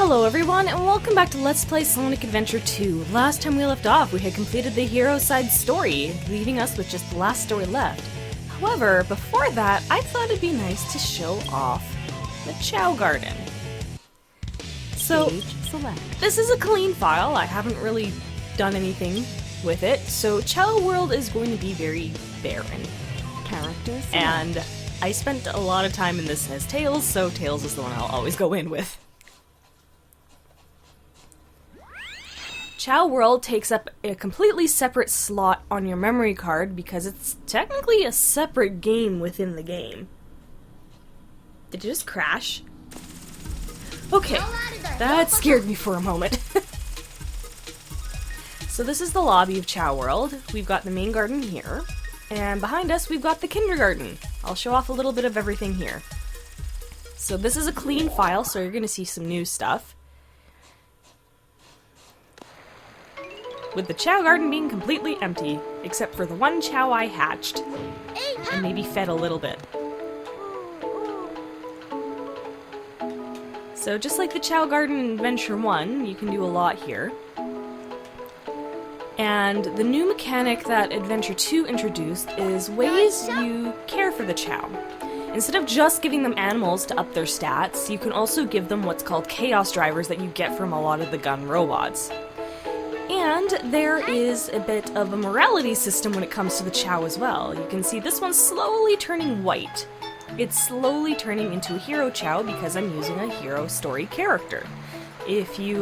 Hello everyone, and welcome back to Let's Play Sonic Adventure 2. Last time we left off, we had completed the hero side story, leaving us with just the last story left. However, before that, I thought it'd be nice to show off the Chao Garden. So, this is a clean file, I haven't really done anything with it, so Chao World is going to be very barren. Characters. And I spent a lot of time in this as Tails, so Tails is the one I'll always go in with. Chao World takes up a completely separate slot on your memory card because it's technically a separate game within the game. Did it just crash? Okay, that scared me for a moment. So this is the lobby of Chao World. We've got the main garden here, and behind us we've got the kindergarten. I'll show off a little bit of everything here. So this is a clean file, so you're going to see some new stuff. With the Chao Garden being completely empty, except for the one Chao I hatched, and maybe fed a little bit. So just like the Chao Garden in Adventure 1, you can do a lot here. And the new mechanic that Adventure 2 introduced is ways you care for the Chao. Instead of just giving them animals to up their stats, you can also give them what's called chaos drivers that you get from a lot of the gun robots. And there is a bit of a morality system when it comes to the Chao as well. You can see this one's slowly turning white. It's slowly turning into a hero Chao because I'm using a hero story character. If you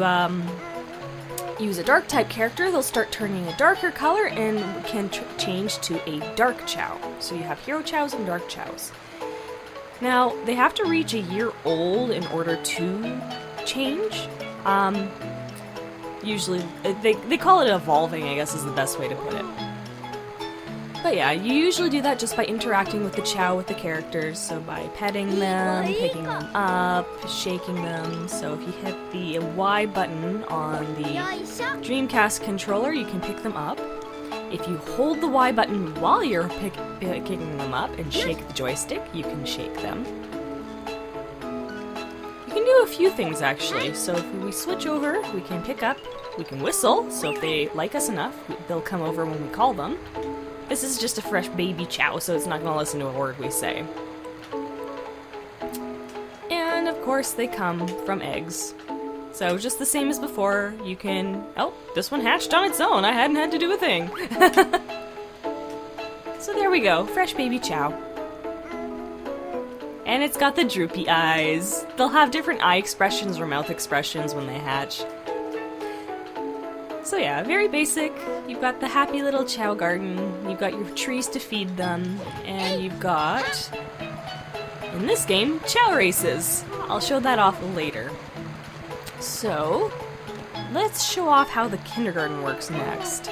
use a dark type character, they'll start turning a darker color and can change to a dark Chao. So you have hero Chaos and dark Chaos. Now, they have to reach a year old in order to change. Usually, they call it evolving, I guess is the best way to put it. But yeah, you usually do that just by interacting with the Chao with the characters, so by petting them, picking them up, shaking them. So if you hit the Y button on the Dreamcast controller, you can pick them up. If you hold the Y button while you're picking them up and shake the joystick, you can shake them. You can do a few things actually, so if we switch over, we can pick up, we can whistle, so if they like us enough, they'll come over when we call them. This is just a fresh baby Chao, so it's not going to listen to a word we say. And of course they come from eggs. So just the same as before, you can... Oh, this one hatched on its own, I hadn't had to do a thing. So there we go, fresh baby Chao. And it's got the droopy eyes. They'll have different eye expressions or mouth expressions when they hatch. So yeah, very basic. You've got the happy little Chao Garden, you've got your trees to feed them, and you've got, in this game, Chao races. I'll show that off later. So, let's show off how the kindergarten works next.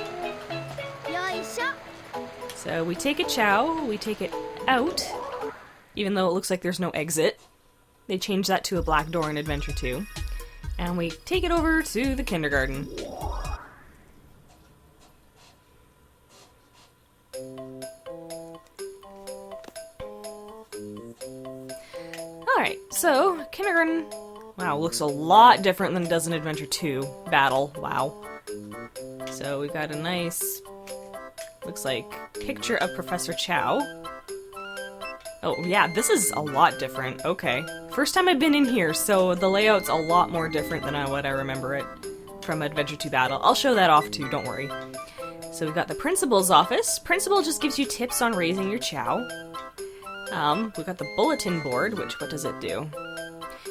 So we take a Chao, we take it out, even though it looks like there's no exit. They changed that to a black door in Adventure 2. And we take it over to the kindergarten. Alright, so, kindergarten, wow, looks a lot different than it does in Adventure 2 battle, wow. So we've got a nice, looks like, picture of Professor Chao. Oh yeah, this is a lot different, okay. First time I've been in here, so the layout's a lot more different than what I remember it from Adventure 2 battle. I'll show that off too, don't worry. So we've got the principal's office. Principal just gives you tips on raising your Chao. We've got the bulletin board, which, what does it do?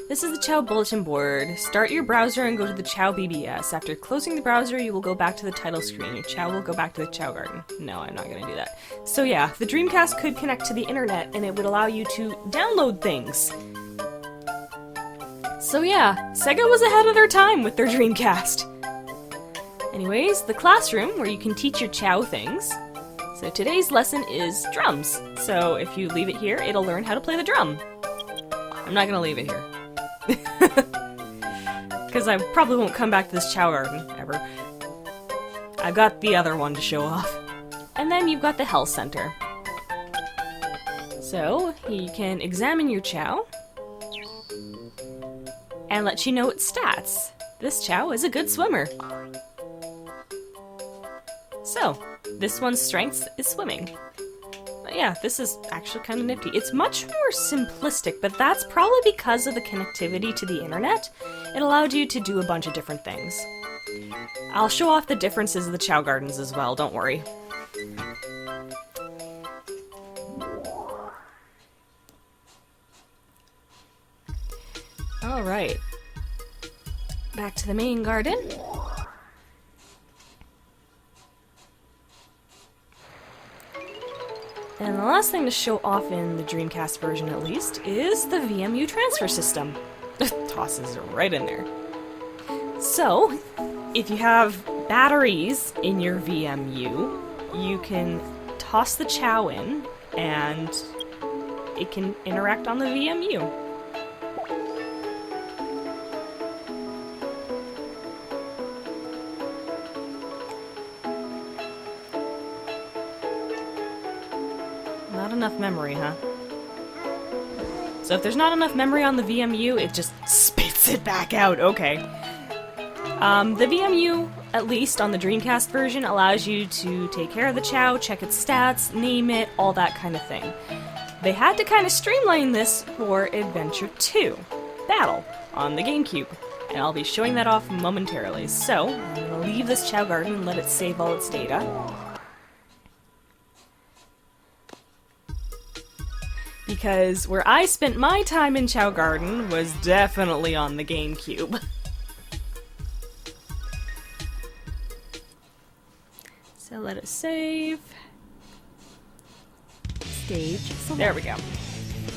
This is the Chao bulletin board. Start your browser and go to the Chao BBS. After closing the browser, you will go back to the title screen. Your Chao will go back to the Chao Garden. No, I'm not gonna do that. So yeah, the Dreamcast could connect to the internet, and it would allow you to download things. So yeah, Sega was ahead of their time with their Dreamcast. Anyways, the classroom, where you can teach your Chao things. So today's lesson is drums. So if you leave it here, it'll learn how to play the drum. I'm not gonna leave it here. Because I probably won't come back to this Chao Garden, ever. I've got the other one to show off. And then you've got the health center. So, you can examine your Chao. and let you know its stats. This Chao is a good swimmer. So, this one's strength is swimming. But yeah, this is actually kind of nifty. It's much more simplistic, but that's probably because of the connectivity to the internet. It allowed you to do a bunch of different things. I'll show off the differences of the Chao Gardens as well, don't worry. Alright. Back to the main garden. And the last thing to show off in the Dreamcast version, at least, is the VMU transfer system. Tosses it right in there. So, if you have batteries in your VMU, you can toss the Chao in, and it can interact on the VMU. Not enough memory, huh? So if there's not enough memory on the VMU, it just spits it back out. Okay. The VMU, at least on the Dreamcast version, allows you to take care of the Chao, check its stats, name it, all that kind of thing. They had to kind of streamline this for Adventure 2, Battle, on the GameCube. And I'll be showing that off momentarily. So, I'm going to leave this Chao Garden and let it save all its data. Because where I spent my time in Chao Garden was definitely on the GameCube. So let it save. Stage select. There we go.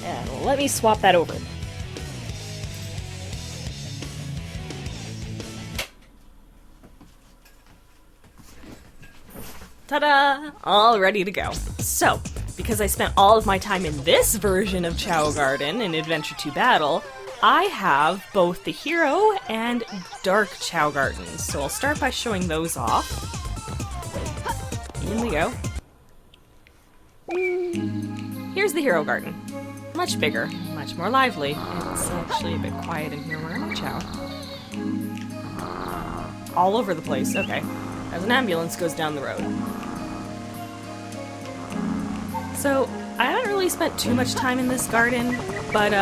And let me swap that over. Ta-da! All ready to go. So, because I spent all of my time in this version of Chao Garden in Adventure 2 Battle, I have both the Hero and Dark Chao Gardens. So I'll start by showing those off. In we go. Here's the Hero Garden. Much bigger, much more lively. It's actually a bit quiet in here. Where am I, Chao? All over the place, okay. As an ambulance goes down the road. So, I haven't really spent too much time in this garden, but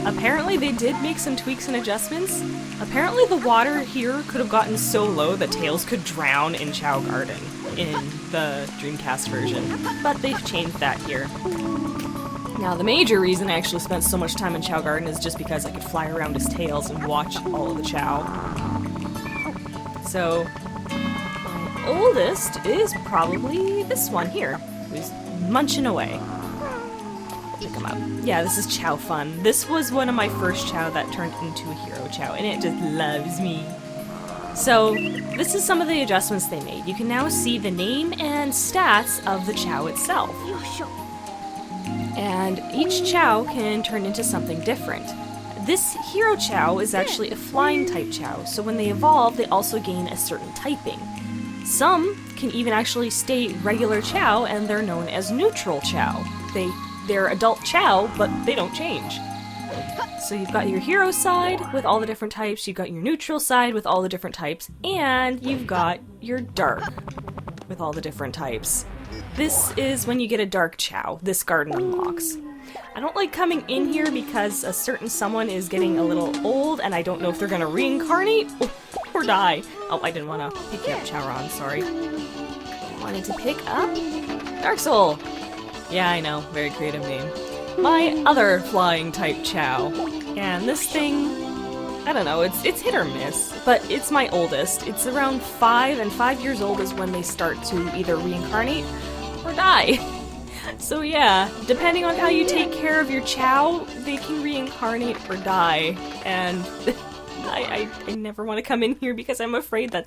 apparently they did make some tweaks and adjustments. Apparently the water here could have gotten so low that Tails could drown in Chao Garden in the Dreamcast version, but they've changed that here. Now, the major reason I actually spent so much time in Chao Garden is just because I could fly around his tails and watch all of the Chao. So, my oldest is probably this one here, who's munching away. Pick him up. Yeah, this is Chao Fun. This was one of my first Chao that turned into a Hero Chao, and it just loves me. So, this is some of the adjustments they made. You can now see the name and stats of the Chao itself. And each Chao can turn into something different. This Hero Chao is actually a flying type Chao, so when they evolve, they also gain a certain typing. Some can even actually stay regular Chao, and they're known as neutral Chao. They're adult Chao, but they don't change. So you've got your hero side with all the different types, you've got your neutral side with all the different types, and you've got your dark with all the different types. This is when you get a dark Chao, this garden unlocks. I don't like coming in here because a certain someone is getting a little old, and I don't know if they're gonna reincarnate or die. Oh, I didn't want to pick you up, Chaoran, sorry. I wanted to pick up Dark Soul. Yeah, I know, very creative name. My other flying type Chao. And this thing, I don't know, it's hit or miss, but it's my oldest. It's around 5, and 5 years old is when they start to either reincarnate or die. So yeah, depending on how you take care of your Chao, they can reincarnate or die. And I never want to come in here because I'm afraid that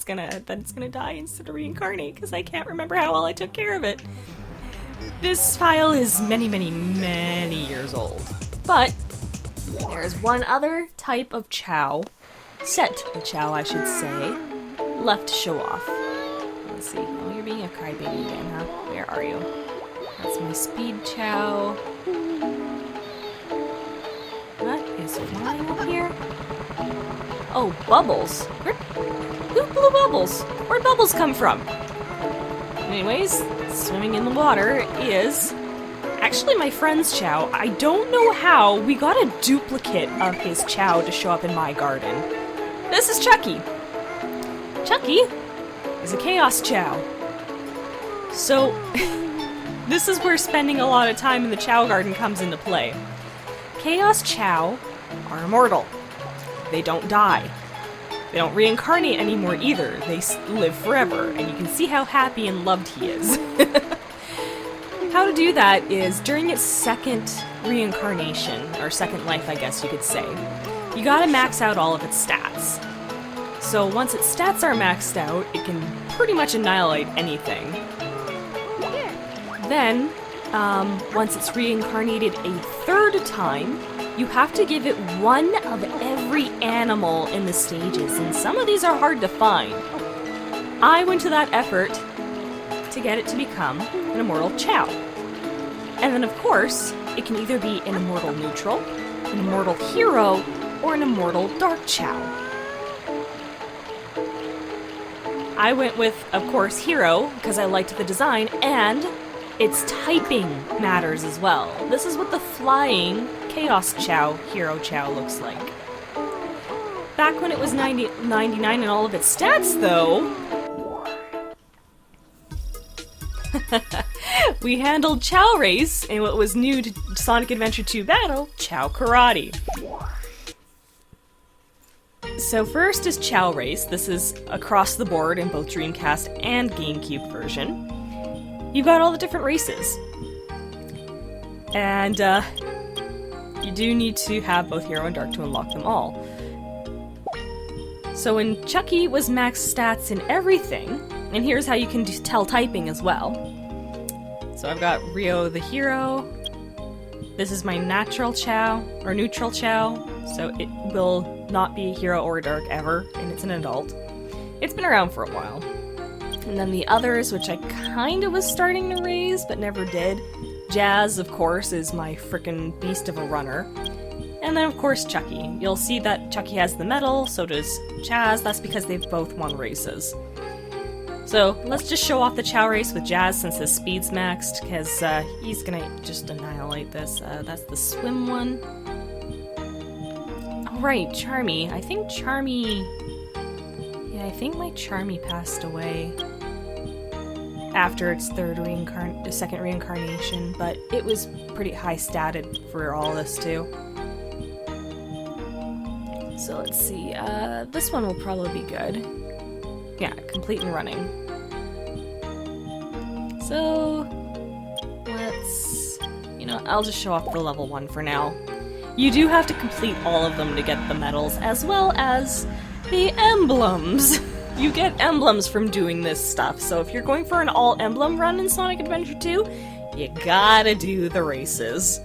it's gonna die instead of reincarnate, because I can't remember how well I took care of it. This file is many, many, many years old. But there's one other type of Chao, set of Chao I should say, left to show off. Let's see. Oh, you're being a crybaby again, huh? Where are you? That's my speed Chao. What is flying up here? Oh, Bubbles. Who blew Bubbles? Where'd Bubbles come from? Anyways, swimming in the water is actually my friend's Chao. I don't know how we got a duplicate of his Chao to show up in my garden. This is Chucky. Chucky is a Chaos Chao. So, this is where spending a lot of time in the Chao Garden comes into play. Chaos Chao are immortal. They don't die. They don't reincarnate anymore either. They live forever, and you can see how happy and loved he is. How to do that is, during its second reincarnation, or second life I guess you could say, you gotta max out all of its stats. So once its stats are maxed out, it can pretty much annihilate anything. Then, once it's reincarnated a third time, you have to give it one of every animal in the stages, and some of these are hard to find. I went to that effort to get it to become an immortal Chao. And then, of course, it can either be an immortal neutral, an immortal hero, or an immortal dark Chao. I went with, of course, hero, because I liked the design, and its typing matters as well. This is what the flying Chaos Chao, Hero Chao looks like. Back when it was 99 and all of its stats, though, we handled Chao Race in what was new to Sonic Adventure 2 Battle, Chao Karate. So first is Chao Race. This is across the board in both Dreamcast and GameCube version. You've got all the different races. And you do need to have both Hero and Dark to unlock them all. So when Chucky was max stats in everything, and here's how you can tell typing as well. So I've got Rio the Hero. This is my natural Chao, or neutral Chao, so it will not be a Hero or a Dark ever, and it's an adult. It's been around for a while. And then the others, which I kind of was starting to raise, but never did. Jazz, of course, is my frickin' beast of a runner. And then, of course, Chucky. You'll see that Chucky has the medal, so does Jazz. That's because they've both won races. So, let's just show off the Chao race with Jazz since his speed's maxed, because he's gonna just annihilate this. That's the swim one. Oh, right, Charmy. I think Charmy... Yeah, I think my Charmy passed away after its second reincarnation, but it was pretty high statted for all this too. So let's see, this one will probably be good. Yeah, complete and running. So, let's, I'll just show off the level 1 for now. You do have to complete all of them to get the medals, as well as the emblems. You get emblems from doing this stuff, so if you're going for an all-emblem run in Sonic Adventure 2, you gotta do the races.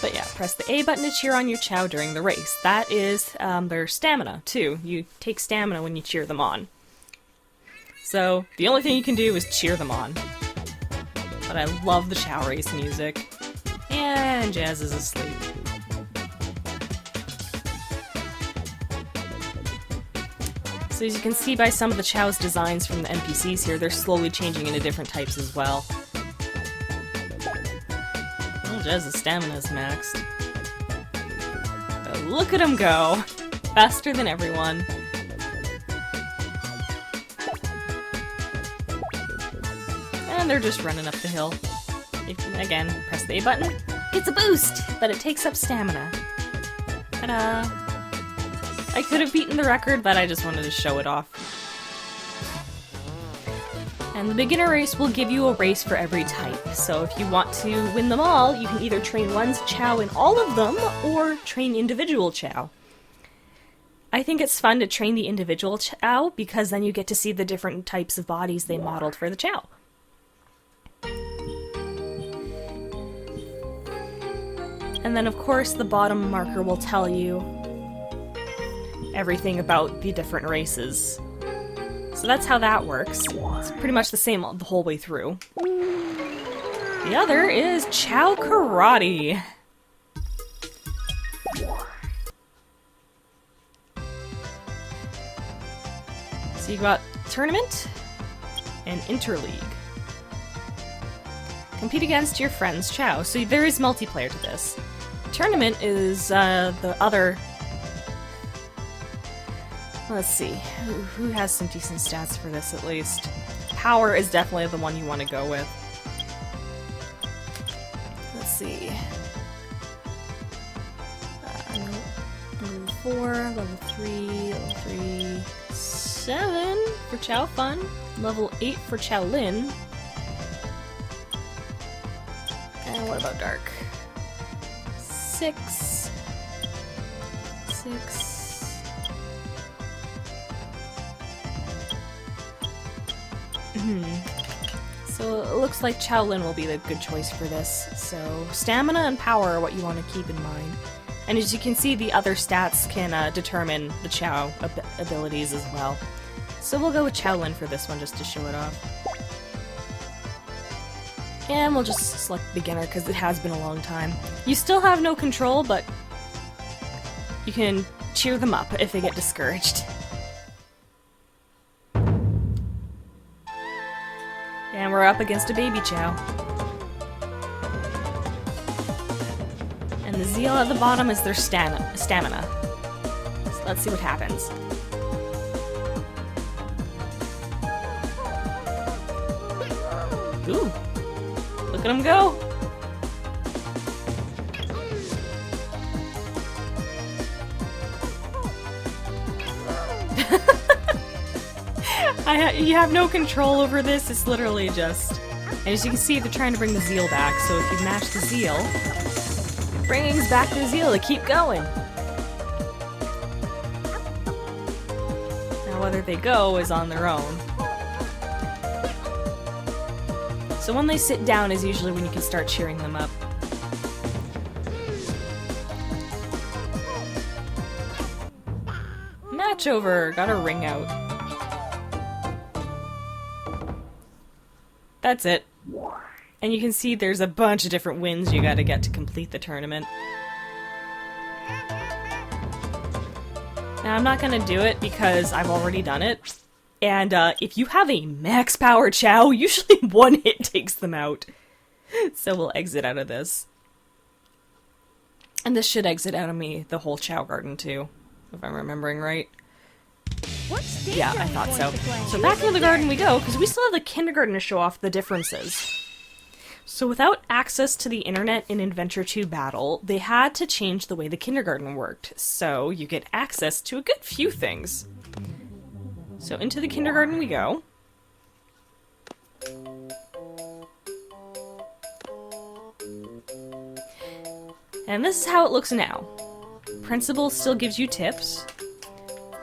But yeah, press the A button to cheer on your Chao during the race. That is their stamina, too. You take stamina when you cheer them on. So, the only thing you can do is cheer them on. But I love the Chao race music. And Jazz is asleep. So as you can see by some of the Chao's designs from the NPCs here, they're slowly changing into different types as well. Well, Jazz's stamina is maxed. But look at him go! Faster than everyone. And they're just running up the hill. Again, press the A button. It's a boost, but it takes up stamina. Ta-da! I could have beaten the record, but I just wanted to show it off. And the beginner race will give you a race for every type, so if you want to win them all, you can either train one's Chao in all of them, or train individual Chao. I think it's fun to train the individual Chao, because then you get to see the different types of bodies they modeled for the Chao. And then of course the bottom marker will tell you everything about the different races. So that's how that works. It's pretty much the same the whole way through. The other is Chao Karate. So you got tournament and interleague. Compete against your friends, Chao. So there is multiplayer to this. Tournament is the other... Let's see. Who has some decent stats for this, at least? Power is definitely the one you want to go with. Let's see. Level 4, level 3, level 3... 7 for Chao Fun. Level 8 for Chao Lin. And what about Dark? 6. 6. So it looks like Chao Lin will be the good choice for this. So stamina and power are what you want to keep in mind. And as you can see, the other stats can determine the Chao abilities as well. So we'll go with Chao Lin for this one just to show it off. And we'll just select beginner because it has been a long time. You still have no control, but you can cheer them up if they get discouraged. And we're up against a baby Chao. And the zeal at the bottom is their stamina. So let's see what happens. Ooh, look at them go. You have no control over this, it's literally just... And as you can see, they're trying to bring the zeal back, so if you match the zeal, bringing back the zeal to keep going. Now whether they go is on their own. So when they sit down is usually when you can start cheering them up. Match over! Got a ring out. That's it. And you can see there's a bunch of different wins you gotta get to complete the tournament. Now I'm not gonna do it because I've already done it. And if you have a max power Chao, usually one hit takes them out. So we'll exit out of this. And this should exit out of me the whole Chao Garden too, if I'm remembering right. Yeah, I thought so. So back into the garden we go, because we still have the kindergarten to show off the differences. So without access to the internet in Adventure 2 Battle, they had to change the way the kindergarten worked. So you get access to a good few things. So into the kindergarten we go. And this is how it looks now. Principal still gives you tips.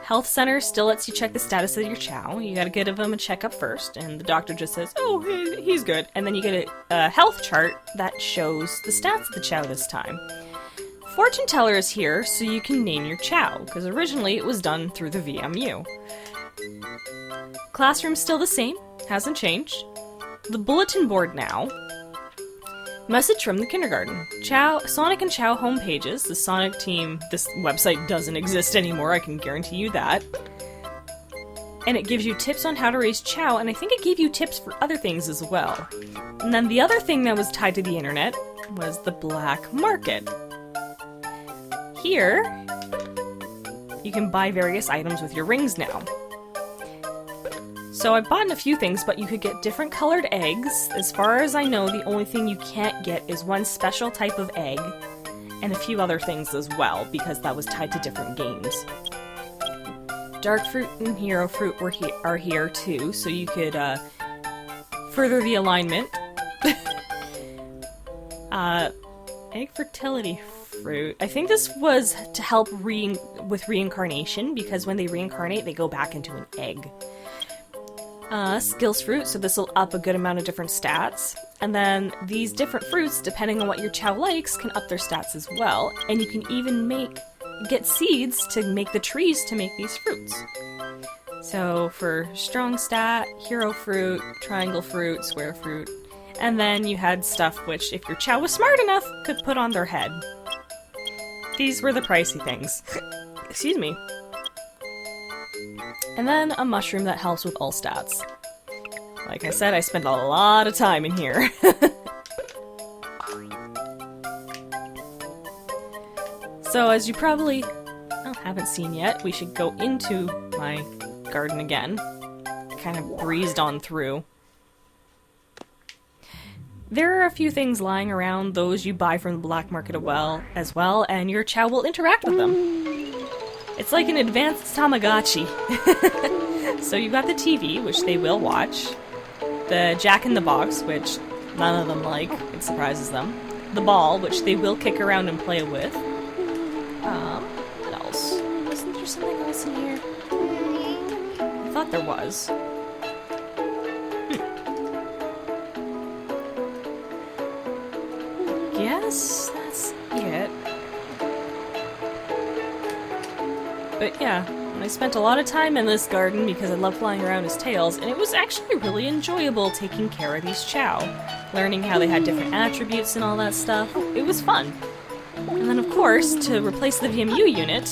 Health Center still lets you check the status of your Chao. You gotta give him a checkup first, and the doctor just says, oh, he's good. And then you get a health chart that shows the stats of the Chao this time. Fortune Teller is here so you can name your Chao, because originally it was done through the VMU. Classroom's still the same, hasn't changed. The bulletin board now. Message from the kindergarten. Sonic and Chao homepages. The Sonic team, this website doesn't exist anymore, I can guarantee you that. And it gives you tips on how to raise Chao, and I think it gave you tips for other things as well. And then the other thing that was tied to the internet was the black market. Here, you can buy various items with your rings now. So I've bought a few things, but you could get different colored eggs. As far as I know, the only thing you can't get is one special type of egg, and a few other things as well, because that was tied to different games. Dark fruit and hero fruit are here too, so you could further the alignment. Egg fertility fruit. I think this was to help with reincarnation, because when they reincarnate, they go back into an egg. Skills fruit, so this will up a good amount of different stats. And then these different fruits, depending on what your Chao likes, can up their stats as well. And you can even get seeds to make the trees to make these fruits. So for strong stat, hero fruit, triangle fruit, square fruit. And then you had stuff which, if your Chao was smart enough, could put on their head. These were the pricey things. Excuse me. and then a mushroom that helps with all stats. Like I said, I spent a lot of time in here. So as you probably haven't seen yet, we should go into my garden again. Kind of breezed on through. There are a few things lying around, those you buy from the black market as well, and your Chao will interact with them. It's like an advanced Tamagotchi. So you've got the TV, which they will watch, the Jack-in-the-Box, which none of them like, it surprises them, the ball, which they will kick around and play with. What else? Wasn't there something else in here? I thought there was. Guess that's it. But yeah, I spent a lot of time in this garden because I love flying around as tails, and it was actually really enjoyable taking care of these Chao. Learning how they had different attributes and all that stuff. It was fun. And then of course, to replace the VMU unit,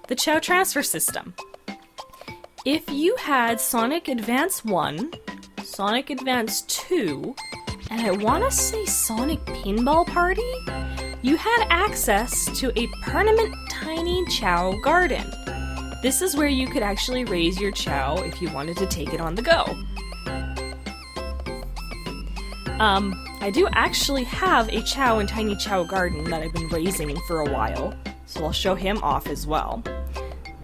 the Chao transfer system. If you had Sonic Advance 1, Sonic Advance 2, and I want to say Sonic Pinball Party, you had access to a permanent tiny Chao Garden. This is where you could actually raise your Chao if you wanted to take it on the go. I do actually have a Chao in Tiny Chao Garden that I've been raising for a while, so I'll show him off as well.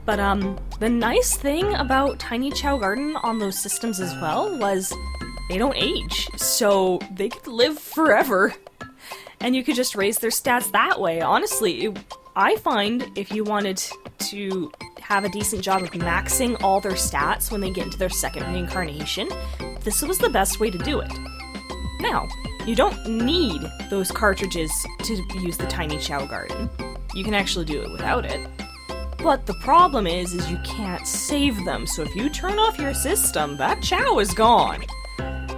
But the nice thing about Tiny Chao Garden on those systems as well was they don't age, so they could live forever. And you could just raise their stats that way. Honestly, I find if you wanted to have a decent job of maxing all their stats when they get into their second reincarnation, this was the best way to do it. Now, you don't need those cartridges to use the Tiny Chao Garden. You can actually do it without it. But the problem is you can't save them, so if you turn off your system, that Chao is gone.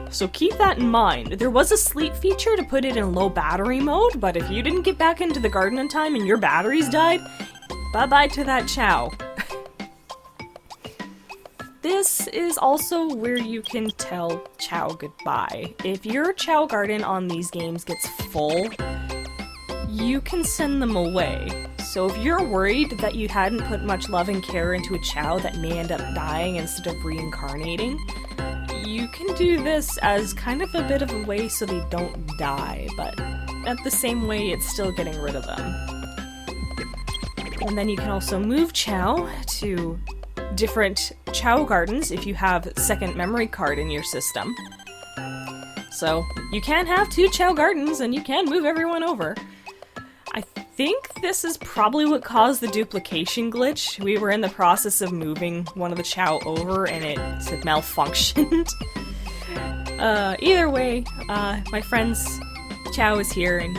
So keep that in mind. There was a sleep feature to put it in low battery mode, but if you didn't get back into the garden in time and your batteries died, bye-bye to that Chao. This is also where you can tell Chao goodbye. If your Chao Garden on these games gets full, you can send them away. So if you're worried that you hadn't put much love and care into a Chao that may end up dying instead of reincarnating, you can do this as kind of a bit of a way so they don't die, but at the same way it's still getting rid of them. And then you can also move Chao to different Chao Gardens if you have second memory card in your system. So you can have 2 Chao Gardens and you can move everyone over. I think this is probably what caused the duplication glitch. We were in the process of moving one of the Chao over and it malfunctioned. Either way, my friend's Chao is here and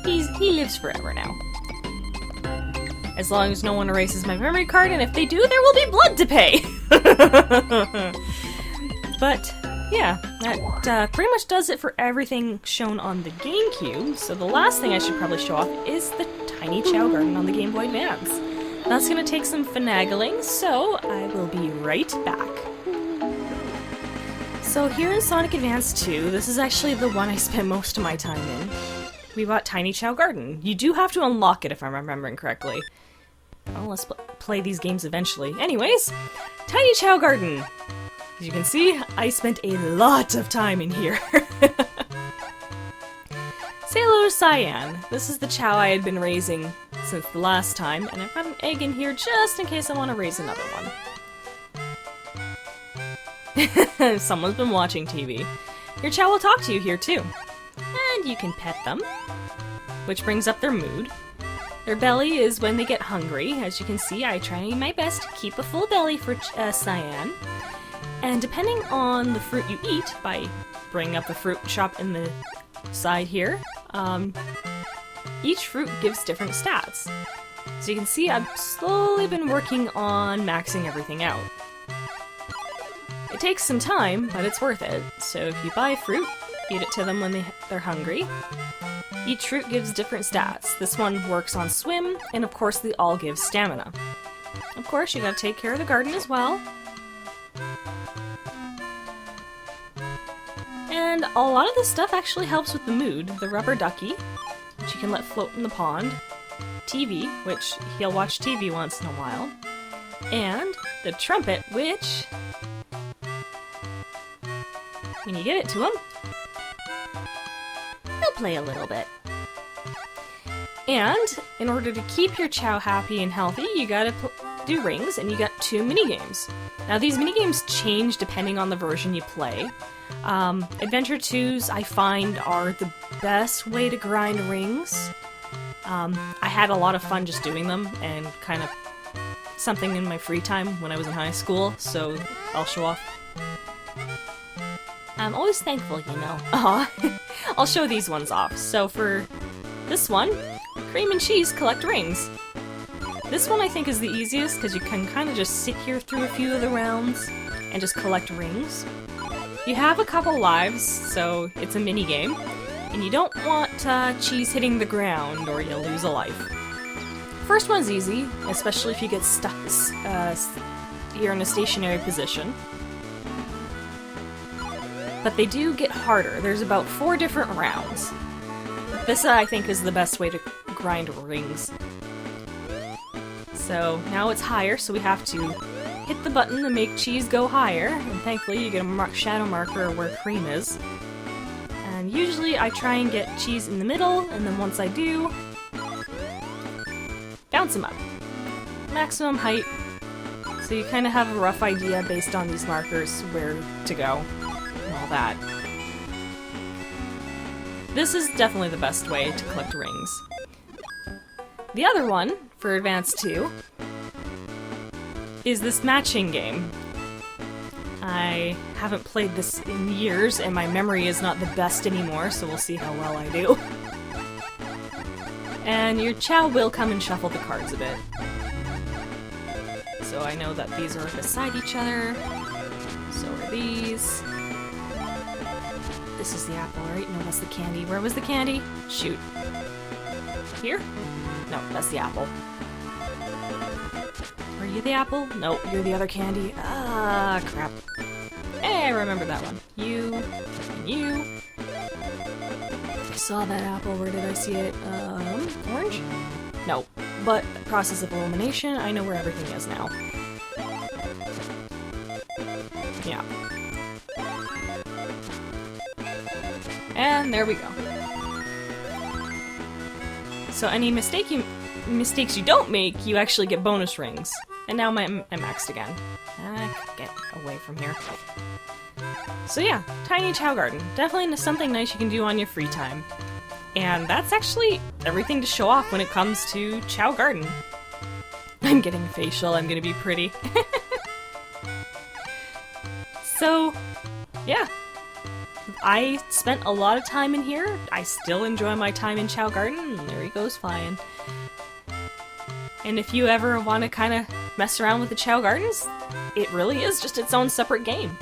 he lives forever now. As long as no one erases my memory card, and if they do, there will be blood to pay! But, yeah, that pretty much does it for everything shown on the GameCube, so the last thing I should probably show off is the Tiny Chao Garden on the Game Boy Advance. That's gonna take some finagling, so I will be right back. So here in Sonic Advance 2, this is actually the one I spent most of my time in. We bought Tiny Chao Garden. You do have to unlock it if I'm remembering correctly. Well, let's play these games eventually. Anyways, Tiny Chao Garden. As you can see, I spent a lot of time in here. Say hello to Cyan. This is the Chao I had been raising since the last time, and I've got an egg in here just in case I want to raise another one. Someone's been watching TV. Your Chao will talk to you here too. And you can pet them, which brings up their mood. Their belly is when they get hungry. As you can see, I try my best to keep a full belly for Cyan. And depending on the fruit you eat, by bringing up the fruit shop in the side here, each fruit gives different stats. So you can see I've slowly been working on maxing everything out. It takes some time, but it's worth it. So if you buy fruit, Feed it to them when they're hungry. Each fruit gives different stats. This one works on swim, and of course they all give stamina. Of course, you gotta take care of the garden as well. And a lot of this stuff actually helps with the mood. The rubber ducky, which you can let float in the pond. TV, which he'll watch TV once in a while. And the trumpet, which, when you give it to him, he'll play a little bit. And in order to keep your Chao happy and healthy, you gotta do rings, and you got 2 minigames. Now these minigames change depending on the version you play. Adventure 2s, I find, are the best way to grind rings. I had a lot of fun just doing them, and kind of something in my free time when I was in high school, so I'll show off. I'm always thankful, you know. I'll show these ones off. So for this one, cream and cheese collect rings. This one I think is the easiest because you can kind of just sit here through a few of the rounds and just collect rings. You have a couple lives, so it's a mini game, and you don't want cheese hitting the ground or you'll lose a life. First one's easy, especially if you get stuck here in a stationary position. But they do get harder. There's about 4 different rounds. This, I think, is the best way to grind rings. So now it's higher, so we have to hit the button to make cheese go higher, and thankfully you get a shadow marker where cream is. And usually I try and get cheese in the middle, and then once I do, bounce them up. Maximum height, so you kind of have a rough idea based on these markers where to go, and all that. This is definitely the best way to collect rings. The other one, for Advanced 2, is this matching game. I haven't played this in years, and my memory is not the best anymore, so we'll see how well I do. And your Chao will come and shuffle the cards a bit. So I know that these are beside each other. So are these. This is the apple, right? No, that's the candy. Where was the candy? Shoot. Here? No, that's the apple. Are you the apple? No, you're the other candy. Ah, crap. Hey, I remember that one. You, and you. I saw that apple. Where did I see it? Orange? No, but process of elimination, I know where everything is now. Yeah. And there we go. So any mistakes you don't make, you actually get bonus rings. And now I'm maxed again. Get away from here. So yeah, tiny Chao Garden. Definitely something nice you can do on your free time. And that's actually everything to show off when it comes to Chao Garden. I'm getting a facial, I'm gonna be pretty. So, yeah. I spent a lot of time in here. I still enjoy my time in Chao Garden, and there he goes flying. And if you ever want to kind of mess around with the Chao Gardens, it really is just its own separate game.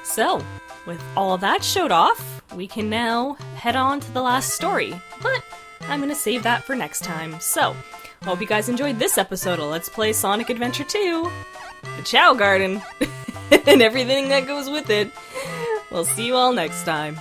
So, with all of that showed off, we can now head on to the last story, but I'm going to save that for next time. So, hope you guys enjoyed this episode of Let's Play Sonic Adventure 2, the Chao Garden, and everything that goes with it. We'll see you all next time.